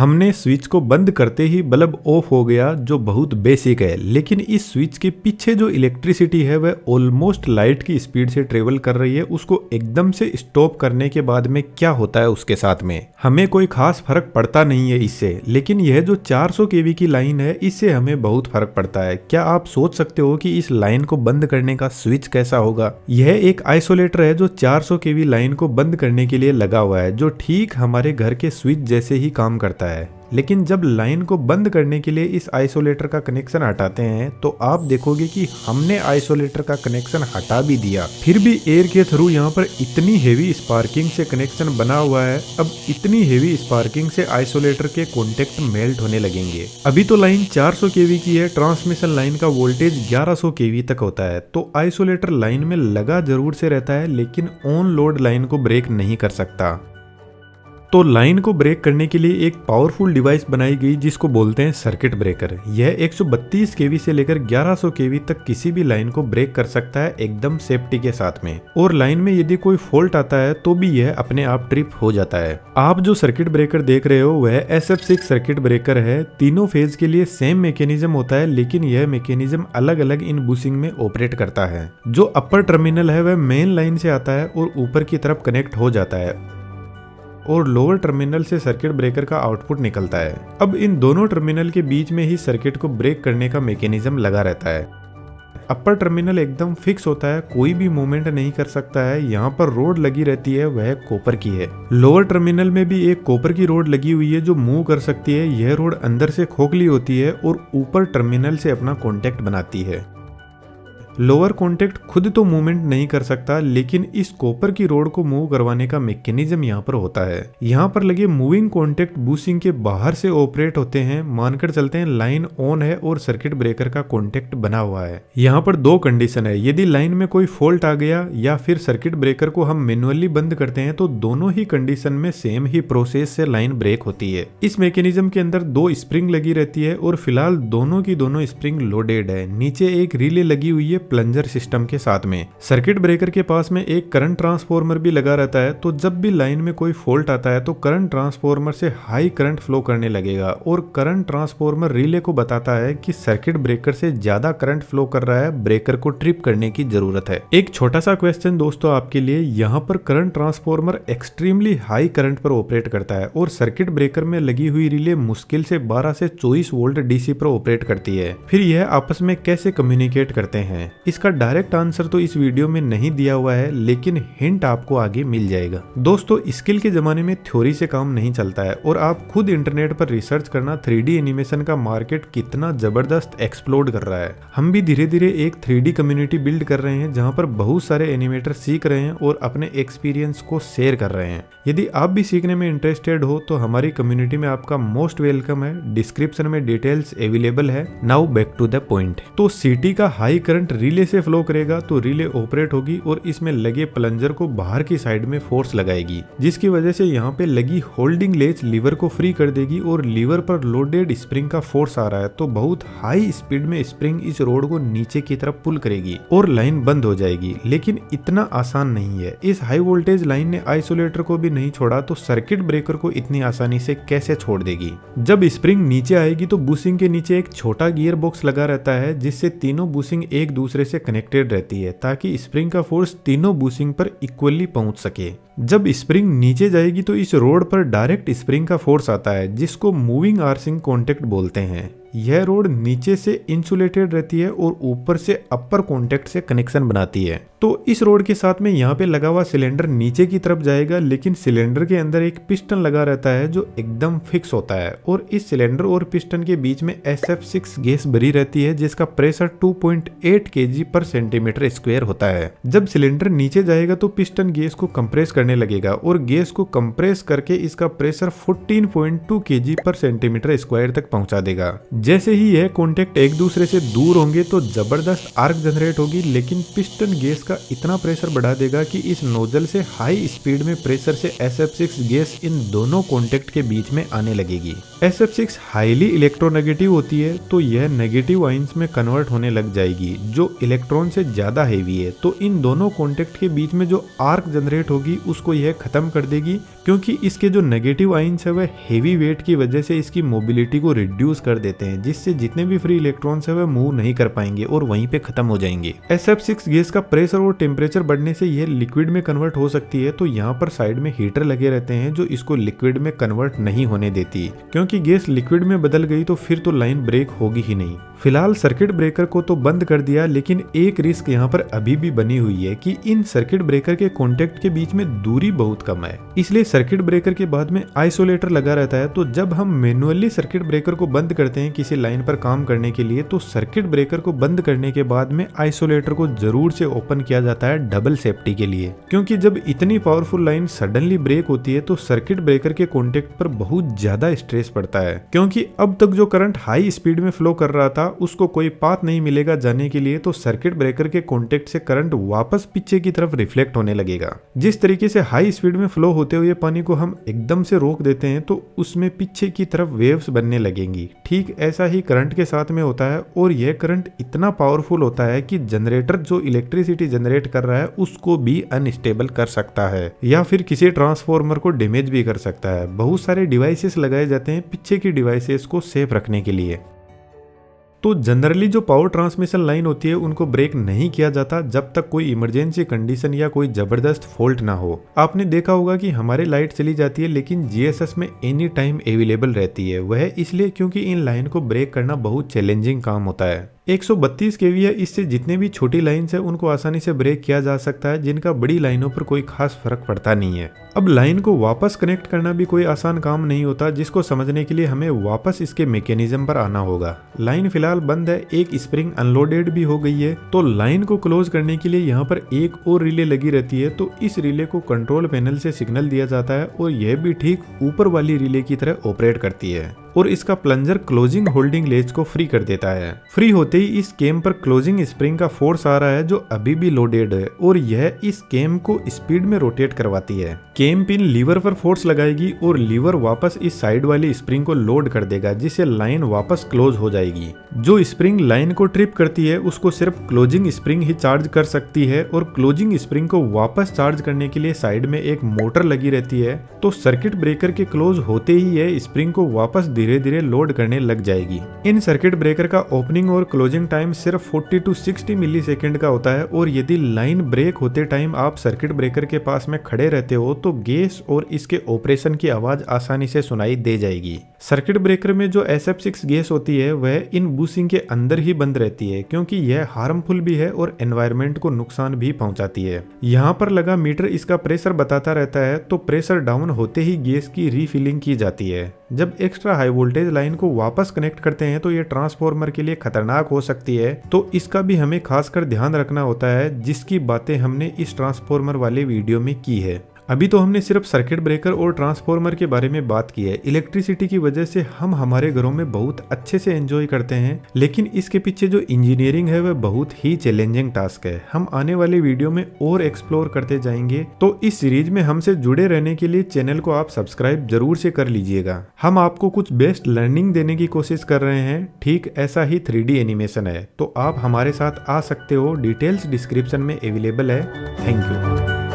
हमने स्विच को बंद करते ही बल्ब ऑफ हो गया, जो बहुत बेसिक है, लेकिन इस स्विच के पीछे जो इलेक्ट्रिसिटी है वह ऑलमोस्ट लाइट की स्पीड से ट्रेवल कर रही है। उसको एकदम से स्टॉप करने के बाद में क्या होता है उसके साथ में हमें कोई खास फर्क पड़ता नहीं है इससे, लेकिन यह जो 400 केवी की लाइन है इससे हमें बहुत फर्क पड़ता है। क्या आप सोच सकते हो कि इस लाइन को बंद करने का स्विच कैसा होगा? यह एक आइसोलेटर है जो 400 केवी लाइन को बंद करने के लिए लगा हुआ है, जो ठीक हमारे घर के स्विच जैसे ही काम करता है। लेकिन जब लाइन को बंद करने के लिए इस आइसोलेटर का कनेक्शन हटाते हैं तो आप देखोगे कि हमने आइसोलेटर का कनेक्शन हटा भी दिया, फिर भी एयर के थ्रू यहाँ पर इतनी हेवी स्पार्किंग से कनेक्शन बना हुआ है। अब इतनी हेवी स्पार्किंग से आइसोलेटर के कॉन्टेक्ट मेल्ट होने लगेंगे। अभी तो लाइन 400 केवी की है, ट्रांसमिशन लाइन का वोल्टेज 1100 केवी तक होता है, तो आइसोलेटर लाइन में लगा जरूर से रहता है, लेकिन ऑन लोड लाइन को ब्रेक नहीं कर सकता। तो लाइन को ब्रेक करने के लिए एक पावरफुल डिवाइस बनाई गई जिसको बोलते हैं सर्किट ब्रेकर। यह 132 केवी से लेकर 1100 केवी तक किसी भी लाइन को ब्रेक कर सकता है एकदम सेफ्टी के साथ में, और लाइन में यदि कोई फॉल्ट आता है तो भी यह अपने आप ट्रिप हो जाता है। आप जो सर्किट ब्रेकर देख रहे हो वह SF6 सर्किट ब्रेकर है। तीनों फेज के लिए सेम मैकेनिज्म होता है, लेकिन यह मैकेनिज्म अलग अलग इन बुशिंग में ऑपरेट करता है। जो अपर टर्मिनल है वह मेन लाइन से आता है और ऊपर की तरफ कनेक्ट हो जाता है, और लोअर टर्मिनल से सर्किट ब्रेकर का आउटपुट निकलता है। अब इन दोनों टर्मिनल के बीच में ही सर्किट को ब्रेक करने का मैकेनिज्म लगा रहता है। अपर टर्मिनल एकदम फिक्स होता है, कोई भी मूवमेंट नहीं कर सकता है। यहाँ पर रोड लगी रहती है, वह कॉपर की है। लोअर टर्मिनल में भी एक कॉपर की रोड लगी हुई है जो मूव कर सकती है। यह रोड अंदर से खोखली होती है और ऊपर टर्मिनल से अपना कॉन्टेक्ट बनाती है। लोअर कॉन्टेक्ट खुद तो मूवमेंट नहीं कर सकता, लेकिन इस कॉपर की रोड को मूव करवाने का मैकेनिज्म यहाँ पर होता है। यहाँ पर लगे मूविंग कॉन्टेक्ट बुशिंग के बाहर से ऑपरेट होते हैं। मानकर चलते हैं लाइन ऑन है और सर्किट ब्रेकर का कॉन्टेक्ट बना हुआ है। यहाँ पर दो कंडीशन है, यदि लाइन में कोई फॉल्ट आ गया या फिर सर्किट ब्रेकर को हम मैन्युअली बंद करते हैं तो दोनों ही कंडीशन में सेम ही प्रोसेस से लाइन ब्रेक होती है। इस मैकेनिज्म के अंदर दो स्प्रिंग लगी रहती है और फिलहाल दोनों की दोनों स्प्रिंग लोडेड है। नीचे एक रिले लगी हुई है प्लंजर सिस्टम के साथ में। सर्किट ब्रेकर के पास में एक करंट ट्रांसफार्मर भी लगा रहता है, तो जब भी लाइन में कोई फॉल्ट आता है तो करंट ट्रांसफार्मर से हाई करंट फ्लो करने लगेगा, और करंट ट्रांसफार्मर रिले को बताता है कि सर्किट ब्रेकर से ज्यादा करंट फ्लो कर रहा है, ब्रेकर को ट्रिप करने की जरूरत है। एक छोटा सा क्वेश्चन दोस्तों आपके लिए, यहाँ पर current transformer extremely high current पर ऑपरेट करता है और सर्किट ब्रेकर में लगी हुई रिले मुश्किल से 12 से 24 वोल्ट डीसी पर ऑपरेट करती है। फिर यह आपस में कैसे कम्युनिकेट करते हैं, इसका डायरेक्ट आंसर तो इस वीडियो में नहीं दिया हुआ है, लेकिन हिंट आपको आगे मिल जाएगा। दोस्तों स्किल के जमाने में थ्योरी से काम नहीं चलता है, और आप खुद इंटरनेट पर रिसर्च करना 3D एनिमेशन का मार्केट कितना जबरदस्त एक्सप्लोड कर रहा है। हम भी धीरे धीरे एक 3D कम्युनिटी बिल्ड कर रहे हैं जहां पर बहुत सारे एनिमेटर सीख रहे हैं और अपने एक्सपीरियंस को शेयर कर रहे हैं। यदि आप भी सीखने में इंटरेस्टेड हो तो हमारी कम्युनिटी में आपका मोस्ट वेलकम है। डिस्क्रिप्शन में डिटेल्स अवेलेबल है। Now back to the point. तो सीटी का हाई करंट रिले से फ्लो करेगा तो रिले ऑपरेट होगी और इसमें लगे प्लंजर को बाहर की साइड में फोर्स लगाएगी, जिसकी वजह से यहाँ पे लगी होल्डिंग लेच लीवर को फ्री कर देगी, और लीवर पर लोडेड स्प्रिंग का फोर्स आ रहा है तो बहुत हाई स्पीड में स्प्रिंग इस रोड को नीचे की तरफ पुल करेगी और लाइन बंद हो जाएगी। लेकिन इतना आसान नहीं है। इस हाई वोल्टेज लाइन ने आइसोलेटर को भी नहीं छोड़ा तो सर्किट ब्रेकर को इतनी आसानी से कैसे छोड़ देगी? जब स्प्रिंग नीचे आएगी तो बुशिंग के नीचे एक छोटा गियर बॉक्स लगा रहता है, जिससे तीनों बुशिंग एक दूसरे से कनेक्टेड रहती है ताकि स्प्रिंग का फोर्स तीनों बुशिंग पर इक्वली पहुंच सके। जब स्प्रिंग नीचे जाएगी तो इस रोड पर डायरेक्ट स्प्रिंग का फोर्स आता है, जिसको मूविंग आर्सिंग कॉन्टेक्ट बोलते हैं। यह रोड नीचे से इंसुलेटेड रहती है और ऊपर से अपर कॉन्टेक्ट से कनेक्शन बनाती है। तो इस रोड के साथ में यहाँ पे लगा हुआ सिलेंडर नीचे की तरफ जाएगा, लेकिन सिलेंडर के अंदर एक पिस्टन लगा रहता है जो एकदम फिक्स होता है, और इस सिलेंडर और पिस्टन के बीच में SF6 गैस भरी रहती है जिसका प्रेशर 2.8 kg पर सेंटीमीटर स्क्वायर होता है। जब सिलेंडर नीचे जाएगा तो पिस्टन गैस को कंप्रेस करने लगेगा और गैस को कंप्रेस करके इसका प्रेशर 14.2 kg पर सेंटीमीटर स्क्वायर तक पहुंचा देगा। जैसे ही यह कॉन्टेक्ट एक दूसरे से दूर होंगे तो जबरदस्त आर्क जनरेट होगी, लेकिन पिस्टन गैस का इतना प्रेशर बढ़ा देगा कि इस नोजल से हाई स्पीड में प्रेशर से SF6 गैस इन दोनों कॉन्टेक्ट के बीच में आने लगेगी। SF6 हाईली इलेक्ट्रोनेगेटिव होती है, तो यह नेगेटिव आयंस में कन्वर्ट होने लग जाएगी जो इलेक्ट्रॉन से ज्यादा हेवी है। तो इन दोनों कॉन्टेक्ट के बीच में जो आर्क जनरेट होगी उसको यह खत्म कर देगी, क्योंकि इसके जो नेगेटिव आयंस है वह हेवी वेट की वजह से इसकी मोबिलिटी को रिड्यूस कर देते हैं, जिससे जितने भी फ्री इलेक्ट्रॉन्स है वह मूव नहीं कर पाएंगे और वहीं पे खत्म हो जाएंगे। SF6 गैस का प्रेशर और टेम्परेचर बढ़ने से यह लिक्विड में कन्वर्ट हो सकती है, तो यहाँ पर साइड में हीटर लगे रहते हैं जो इसको लिक्विड में कन्वर्ट नहीं होने देती, क्योंकि गैस लिक्विड में बदल गई तो फिर तो लाइन ब्रेक होगी ही नहीं। फिलहाल सर्किट ब्रेकर को तो बंद कर दिया, लेकिन एक रिस्क यहाँ पर अभी भी बनी हुई है कि इन सर्किट ब्रेकर के कॉन्टेक्ट के बीच में दूरी बहुत कम है, इसलिए सर्किट ब्रेकर के बाद में आइसोलेटर लगा रहता है। तो जब हम मैन्युअली सर्किट ब्रेकर को बंद करते हैं किसी लाइन पर काम करने के लिए, तो सर्किट ब्रेकर को बंद करने के बाद में आइसोलेटर को जरूर से ओपन किया जाता है डबल सेफ्टी के लिए, क्योंकि जब इतनी पावरफुल लाइन सडनली ब्रेक होती है तो सर्किट ब्रेकर के कॉन्टेक्ट पर बहुत ज्यादा स्ट्रेस पड़ता है, क्योंकि अब तक जो करंट हाई स्पीड में फ्लो कर रहा था उसको कोई पाथ नहीं मिलेगा जाने के लिए, तो सर्किट ब्रेकर के कॉन्टेक्ट से करंट वापस पीछे की तरफ रिफ्लेक्ट होने लगेगा। जिस तरीके से हाई स्पीड में फ्लो होते हुए पानी को हम एकदम से रोक देते हैं तो उसमें पीछे की तरफ वेव्स बनने लगेंगी, ठीक ऐसा ही करंट के साथ में होता है। और यह करंट इतना पावरफुल होता है कि जनरेटर जो इलेक्ट्रिसिटी जनरेट कर रहा है उसको भी अनस्टेबल कर सकता है, या फिर किसी ट्रांसफॉर्मर को डैमेज भी कर सकता है। बहुत सारे डिवाइसेस लगाए जाते हैं पीछे की डिवाइसेस को सेफ रखने के लिए। तो जनरली जो पावर ट्रांसमिशन लाइन होती है उनको ब्रेक नहीं किया जाता जब तक कोई इमरजेंसी कंडीशन या कोई जबरदस्त फॉल्ट ना हो। आपने देखा होगा कि हमारे लाइट चली जाती है लेकिन GSS में एनी टाइम अवेलेबल रहती है। वह इसलिए क्योंकि इन लाइन को ब्रेक करना बहुत चैलेंजिंग काम होता है। 132 kV है, इससे जितने भी छोटी लाइन्स है उनको आसानी से ब्रेक किया जा सकता है, जिनका बड़ी लाइनों पर कोई खास फर्क पड़ता नहीं है। अब लाइन को वापस कनेक्ट करना भी कोई आसान काम नहीं होता, जिसको समझने के लिए हमें वापस इसके मैकेनिज्म पर आना होगा। लाइन फिलहाल बंद है, एक स्प्रिंग अनलोडेड भी हो गई है, तो लाइन को क्लोज करने के लिए यहाँ पर एक और रिले लगी रहती है। तो इस रिले को कंट्रोल पैनल से सिग्नल दिया जाता है और यह भी ठीक ऊपर वाली रिले की तरह ऑपरेट करती है, और इसका प्लंजर क्लोजिंग होल्डिंग लेज को फ्री कर देता है। फ्री होते ही इस केम पर क्लोजिंग स्प्रिंग का फोर्स आ रहा है जो अभी भी लोडेड है, और यह इस केम को स्पीड में रोटेट करवाती है। केम पिन लीवर पर फोर्स लगाएगी और लीवर वापस इस साइड वाली स्प्रिंग को लोड कर देगा, जिससे लाइन वापस क्लोज हो जाएगी। जो स्प्रिंग लाइन को ट्रिप करती है उसको सिर्फ क्लोजिंग स्प्रिंग ही चार्ज कर सकती है, और क्लोजिंग स्प्रिंग को वापस चार्ज करने के लिए साइड में एक मोटर लगी रहती है। तो सर्किट ब्रेकर के क्लोज होते ही यह स्प्रिंग को वापस धीरे धीरे लोड करने लग जाएगी। इन सर्किट ब्रेकर का ओपनिंग और क्लोजिंग टाइम सिर्फ 40 to 60 मिली सेकेंड का होता है, और यदि लाइन ब्रेक होते टाइम आप सर्किट ब्रेकर के पास में खड़े रहते हो तो गैस और इसके ऑपरेशन की आवाज आसानी से सुनाई दे जाएगी। सर्किट ब्रेकर में जो SF6 गैस होती है वह इन बूसिंग के अंदर ही बंद रहती है, क्योंकि यह हार्मफुल भी है और एनवायरनमेंट को नुकसान भी पहुंचाती है। यहाँ पर लगा मीटर इसका प्रेशर बताता रहता है, तो प्रेशर डाउन होते ही गैस की रीफिलिंग की जाती है। जब एक्स्ट्रा हाई वोल्टेज लाइन को वापस कनेक्ट करते हैं तो यह ट्रांसफार्मर के लिए खतरनाक हो सकती है, तो इसका भी हमें खासकर ध्यान रखना होता है, जिसकी बातें हमने इस ट्रांसफार्मर वाले वीडियो में की है। अभी तो हमने सिर्फ सर्किट ब्रेकर और ट्रांसफार्मर के बारे में बात की है। इलेक्ट्रिसिटी की वजह से हम हमारे घरों में बहुत अच्छे से एंजॉय करते हैं, लेकिन इसके पीछे जो इंजीनियरिंग है वह बहुत ही चैलेंजिंग टास्क है। हम आने वाले वीडियो में और एक्सप्लोर करते जाएंगे, तो इस सीरीज में हमसे जुड़े रहने के लिए चैनल को आप सब्सक्राइब जरूर से कर लीजिएगा। हम आपको कुछ बेस्ट लर्निंग देने की कोशिश कर रहे हैं, ठीक ऐसा ही 3D एनिमेशन है, तो आप हमारे साथ आ सकते हो। डिटेल्स डिस्क्रिप्शन में अवेलेबल है। Thank you.